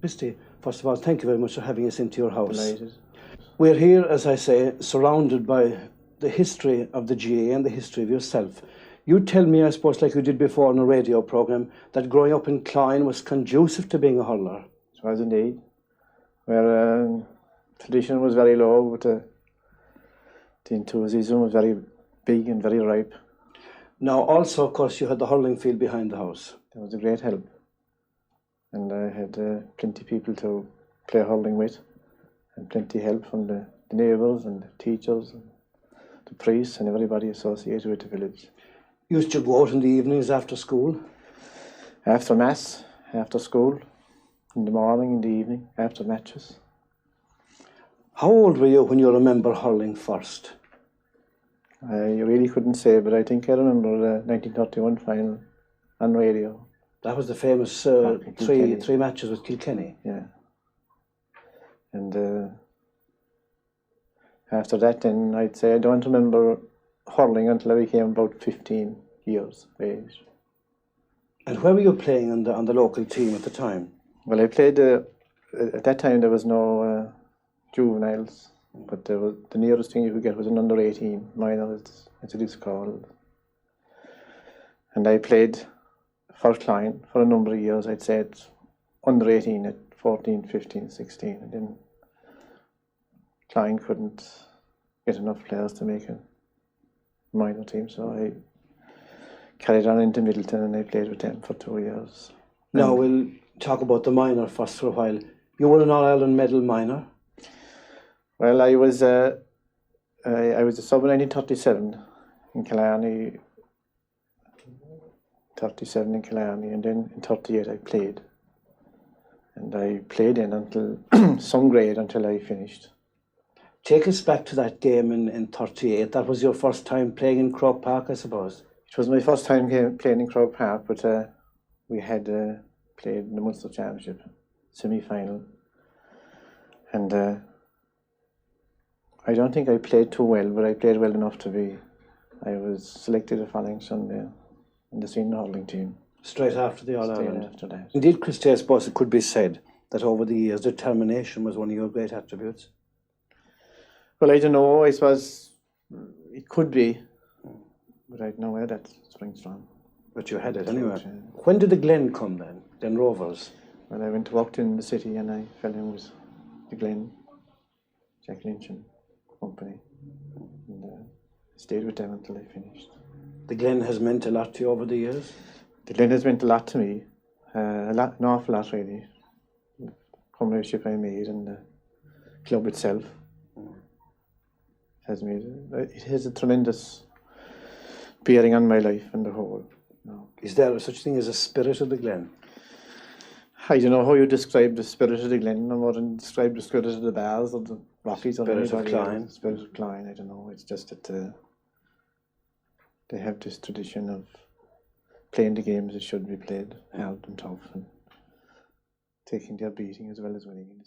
Christy, first of all, thank you very much for having us into your house. Delighted. We're here, as I say, surrounded by the history of the GA and the history of yourself. You tell me, I suppose, like you did before on a radio programme, that growing up in Clyne was conducive to being a hurler. It was indeed. Where tradition was very low, but the enthusiasm was very big and very ripe. Now, also, of course, you had the hurling field behind the house. That was a great help. And I had plenty of people to play hurling with, and plenty of help from the neighbours and the teachers and the priests and everybody associated with the village. You used to go out in the evenings after school? After mass, after school, in the morning, in the evening, after matches. How old were you when you remember hurling first? I really couldn't say, but I think I remember the 1931 final on radio. That was the famous three matches with Kilkenny. Yeah. And after that, then I'd say I don't remember hurling until I became about 15 years of age. And where were you playing on the local team at the time? Well, I played, at that time there was no juveniles, but the nearest thing you could get was an under 18 minor, as it is called. And I played for Clyne for a number of years. I'd say it's under 18 at 14, 15, 16. And then Clyne couldn't get enough players to make a minor team, so I carried on into Middleton and I played with them for 2 years. Now we'll talk about the minor first for a while. You won an All-Ireland medal minor. Well, I was a sub in 1937 in Killarney, 37 in Killarney, and then in 38 I played. And I played in until some grade until I finished. Take us back to that game in 38. That was your first time playing in Croke Park, I suppose. It was my first time playing in Croke Park, but we had played in the Munster Championship semi-final. And I don't think I played too well, but I played well enough to be. I was selected the following Sunday in the senior hurling team. Straight after the All-Ireland. Straight after that. Indeed, Christy, I suppose it could be said that over the years determination was one of your great attributes. Well, I don't know. I suppose it could be, but I don't know where that springs from. But you had it anyway. When did the Glen come then? Glen Rovers? Well, I walked in the city and I fell in with the Glen, Jack Lynch and company, and stayed with them until I finished. The Glen has meant a lot to you over the years? The Glen has meant a lot to me, an awful lot really. The comradeship I made and the club itself has made it has a tremendous bearing on my life and the whole. No. Is there such thing as a spirit of the Glen? I don't know how you describe the spirit of the Glen, no more than describe the spirit of the Bars or the Rockies or Spirit of Clyne. else. Spirit of Clyne, I don't know. It's just that they have this tradition of playing the games that should be played, hard and tough, and taking their beating as well as winning.